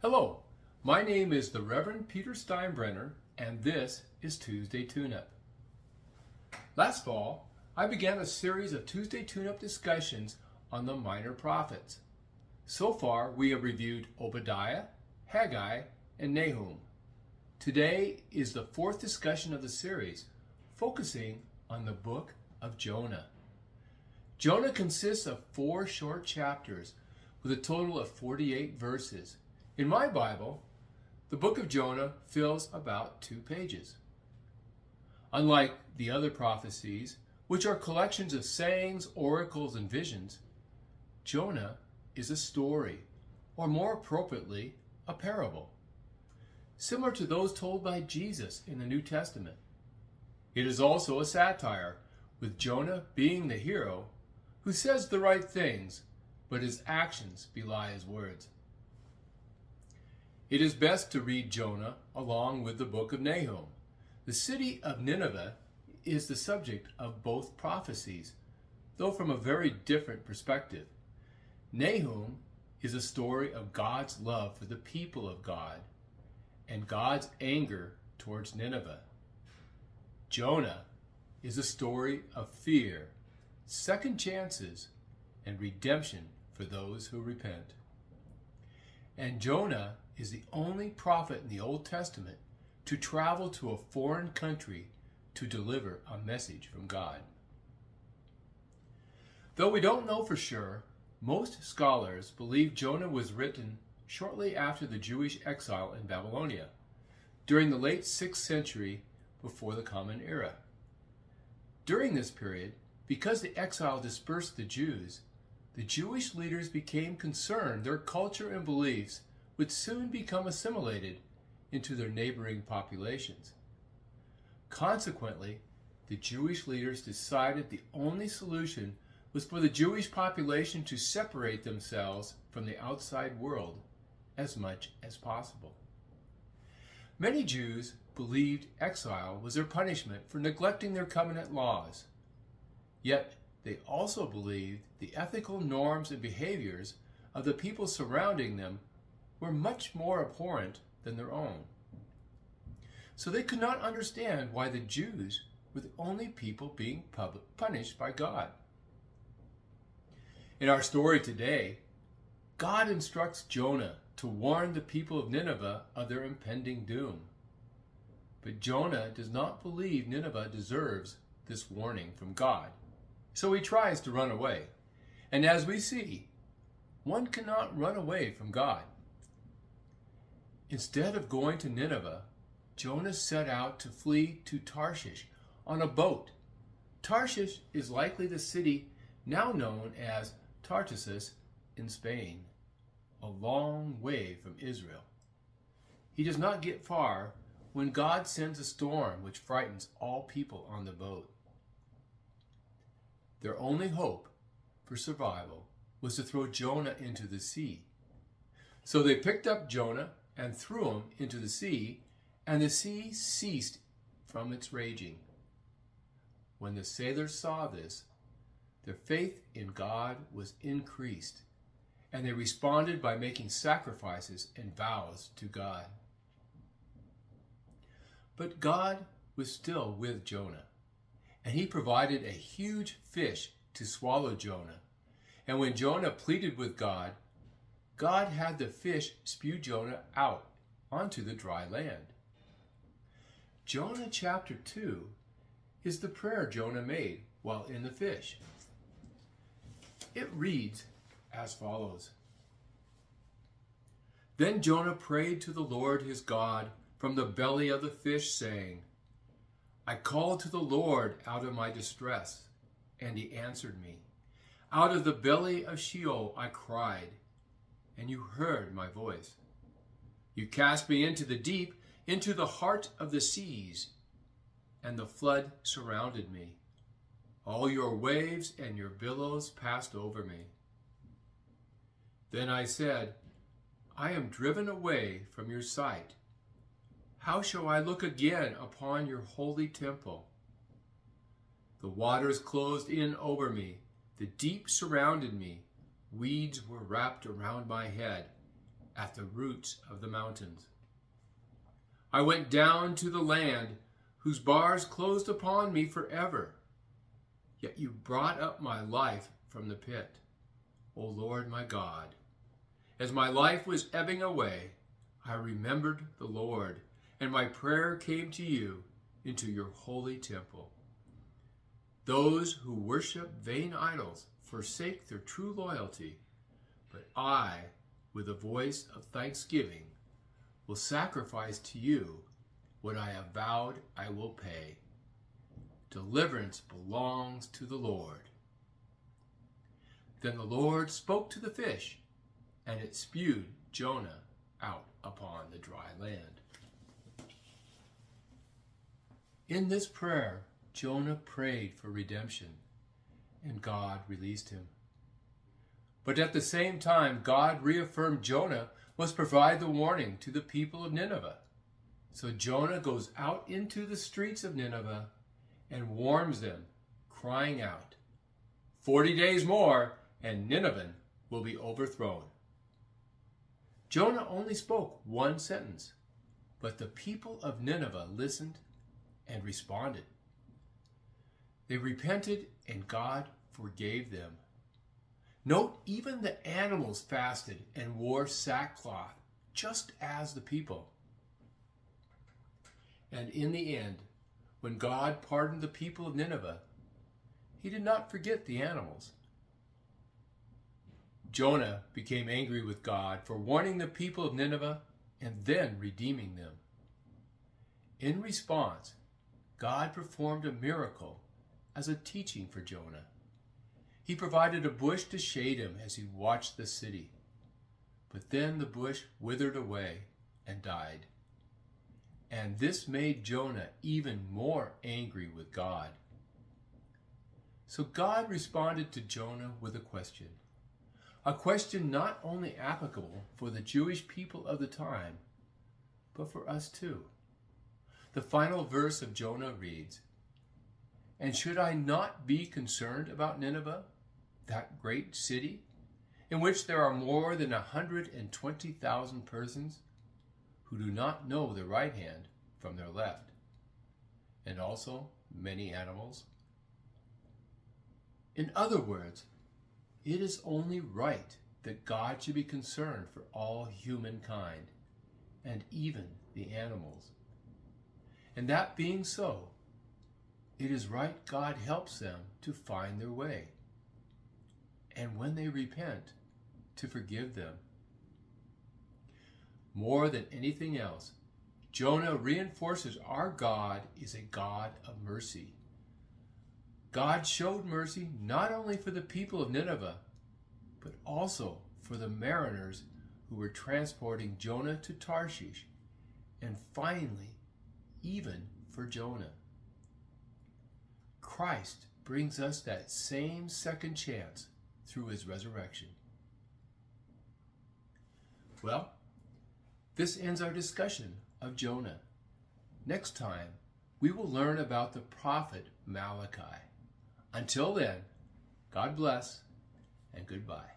Hello, my name is the Reverend Peter Steinbrenner, and this is Tuesday Tune-Up. Last fall, I began a series of Tuesday Tune-Up discussions on the minor prophets. So far, we have reviewed Obadiah, Haggai, and Nahum. Today is the fourth discussion of the series, focusing on the book of Jonah. Jonah consists of 4 short chapters with a total of 48 verses. In my Bible, the book of Jonah fills about 2 pages. Unlike the other prophecies, which are collections of sayings, oracles, and visions, Jonah is a story, or more appropriately, a parable, similar to those told by Jesus in the New Testament. It is also a satire, with Jonah being the hero who says the right things, but his actions belie his words. It is best to read Jonah along with the book of Nahum. The city of Nineveh is the subject of both prophecies, though from a very different perspective. Nahum is a story of God's love for the people of God and God's anger towards Nineveh. Jonah is a story of fear, second chances, and redemption for those who repent. And Jonah is the only prophet in the Old Testament to travel to a foreign country to deliver a message from God. Though we don't know for sure, most scholars believe Jonah was written shortly after the Jewish exile in Babylonia, during the late 6th century before the Common Era. During this period, because the exile dispersed the Jews, the Jewish leaders became concerned their culture and beliefs would soon become assimilated into their neighboring populations. Consequently, the Jewish leaders decided the only solution was for the Jewish population to separate themselves from the outside world as much as possible. Many Jews believed exile was their punishment for neglecting their covenant laws. Yet they also believed the ethical norms and behaviors of the people surrounding them were much more abhorrent than their own. So they could not understand why the Jews were the only people being punished by God. In our story today, God instructs Jonah to warn the people of Nineveh of their impending doom. But Jonah does not believe Nineveh deserves this warning from God, so he tries to run away. And as we see, one cannot run away from God. Instead of going to Nineveh, Jonah set out to flee to Tarshish on a boat. Tarshish is likely the city now known as Tartessus in Spain, a long way from Israel. He does not get far when God sends a storm which frightens all people on the boat. Their only hope for survival was to throw Jonah into the sea. So they picked up Jonah and threw him into the sea, and the sea ceased from its raging. When the sailors saw this, their faith in God was increased, and they responded by making sacrifices and vows to God. But God was still with Jonah, and he provided a huge fish to swallow Jonah. And when Jonah pleaded with God, God had the fish spew Jonah out onto the dry land. Jonah chapter 2 is the prayer Jonah made while in the fish. It reads as follows. Then Jonah prayed to the Lord his God from the belly of the fish, saying, I called to the Lord out of my distress, and he answered me. Out of the belly of Sheol I cried, and you heard my voice. You cast me into the deep, into the heart of the seas, and the flood surrounded me. All your waves and your billows passed over me. Then I said, I am driven away from your sight. How shall I look again upon your holy temple? The waters closed in over me. The deep surrounded me. Weeds were wrapped around my head. at the roots of the mountains. I went down to the land whose bars closed upon me forever. Yet you brought up my life from the pit, O Lord my God. As my life was ebbing away, I remembered the Lord, and my prayer came to you into your holy temple. Those who worship vain idols forsake their true loyalty, but I, with a voice of thanksgiving, will sacrifice to you what I have vowed I will pay. Deliverance belongs to the Lord. Then the Lord spoke to the fish, and it spewed Jonah out upon the dry land. In this prayer, Jonah prayed for redemption, and God released him. But at the same time, God reaffirmed Jonah must provide the warning to the people of Nineveh. So Jonah goes out into the streets of Nineveh and warns them, crying out, 40 days more, and Nineveh will be overthrown. Jonah only spoke one sentence, but the people of Nineveh listened and responded. They repented, and God forgave them. Note, even the animals fasted and wore sackcloth, just as the people. And in the end, when God pardoned the people of Nineveh, he did not forget the animals. Jonah became angry with God for warning the people of Nineveh and then redeeming them. In response, God performed a miracle as a teaching for Jonah. He provided a bush to shade him as he watched the city. But then the bush withered away and died. And this made Jonah even more angry with God. So God responded to Jonah with a question not only applicable for the Jewish people of the time, but for us too. The final verse of Jonah reads, "And should I not be concerned about Nineveh, that great city, in which there are more than 120,000 persons who do not know their right hand from their left, and also many animals?" In other words, it is only right that God should be concerned for all humankind, and even the animals. And that being so, it is right God helps them to find their way, and when they repent, to forgive them. More than anything else, Jonah reinforces our God is a God of mercy. God showed mercy not only for the people of Nineveh, but also for the mariners who were transporting Jonah to Tarshish, and finally, even for Jonah. Christ brings us that same second chance through his resurrection. Well, this ends our discussion of Jonah. Next time, we will learn about the prophet Malachi. Until then, God bless and goodbye.